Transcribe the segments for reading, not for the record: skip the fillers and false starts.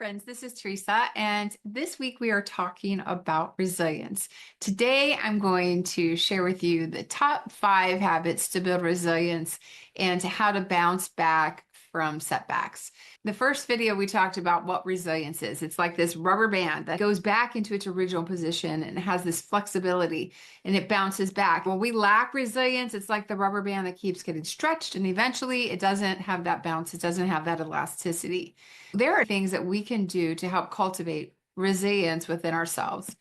friends, this is Teresa, and this week we are talking about resilience. Today, I'm going to share with you the top 5 habits to build resilience and how to bounce back from setbacks. The first video, we talked about what resilience is. It's like this rubber band that goes back into its original position and has this flexibility and it bounces back. When we lack resilience, it's like the rubber band that keeps getting stretched and eventually it doesn't have that bounce, it doesn't have that elasticity. There are things that we can do to help cultivate resilience within ourselves.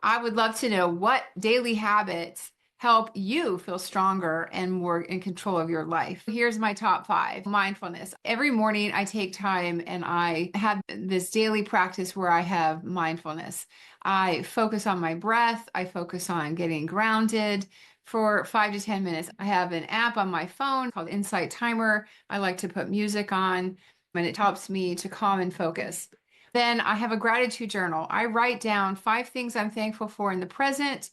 I would love to know what daily habits help you feel stronger and more in control of your life. Here's my top 5. Mindfulness. Every morning I take time and I have this daily practice where I have mindfulness. I focus on my breath. I focus on getting grounded for 5 to 10 minutes. I have an app on my phone called Insight Timer. I like to put music on and it helps me to calm and focus. Then I have a gratitude journal. I write down 5 things I'm thankful for in the present.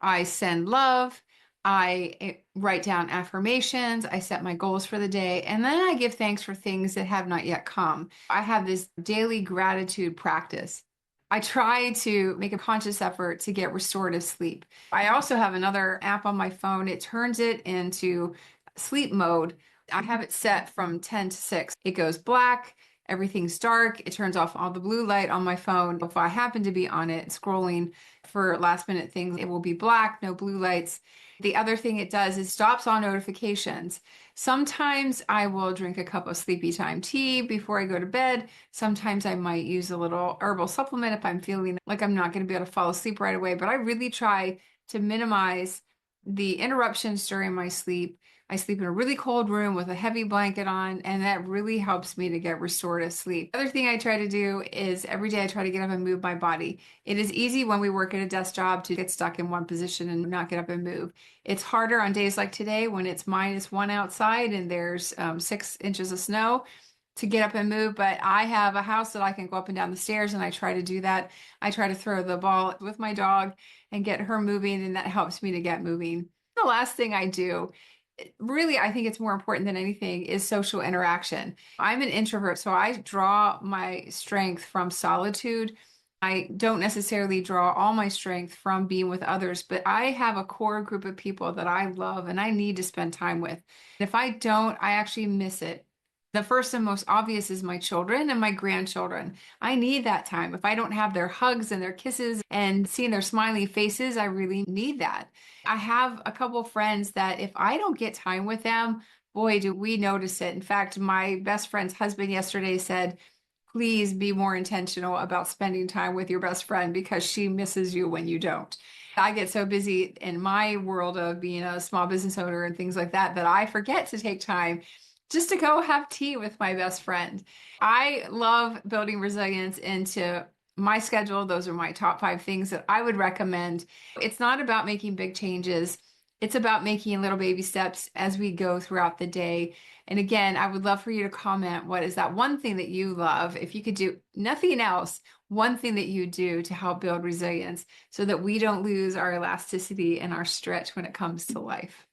I send love. I write down affirmations. I set my goals for the day. And then I give thanks for things that have not yet come. I have this daily gratitude practice. I try to make a conscious effort to get restorative sleep. I also have another app on my phone. It turns it into sleep mode. I have it set from 10 to 6. It goes black. Everything's dark. It turns off all the blue light on my phone. If I happen to be on it scrolling for last minute things, it will be black, no blue lights. The other thing it does is stops all notifications. Sometimes I will drink a cup of sleepy time tea before I go to bed. Sometimes I might use a little herbal supplement if I'm feeling like I'm not going to be able to fall asleep right away. But I really try to minimize the interruptions during my sleep. I sleep in a really cold room with a heavy blanket on, and that really helps me to get restorative sleep. The other thing I try to do is every day I try to get up and move my body. It is easy when we work at a desk job to get stuck in one position and not get up and move. It's harder on days like today when it's -1 outside and there's 6 inches of snow to get up and move, but I have a house that I can go up and down the stairs and I try to do that. I try to throw the ball with my dog and get her moving, and that helps me to get moving. The last thing I do, really, I think it's more important than anything, is social interaction. I'm an introvert, so I draw my strength from solitude. I don't necessarily draw all my strength from being with others, but I have a core group of people that I love and I need to spend time with. If I don't, I actually miss it. The first and most obvious is my children and my grandchildren. I need that time. If I don't have their hugs and their kisses and seeing their smiley faces, I really need that. I have a couple friends that if I don't get time with them, boy, do we notice it. In fact, my best friend's husband yesterday said, please be more intentional about spending time with your best friend because she misses you when you don't. I get so busy in my world of being a small business owner and things like that that I forget to take time just to go have tea with my best friend. I love building resilience into my schedule. Those are my top 5 things that I would recommend. It's not about making big changes. It's about making little baby steps as we go throughout the day. And again, I would love for you to comment, what is that one thing that you love? If you could do nothing else, one thing that you do to help build resilience so that we don't lose our elasticity and our stretch when it comes to life.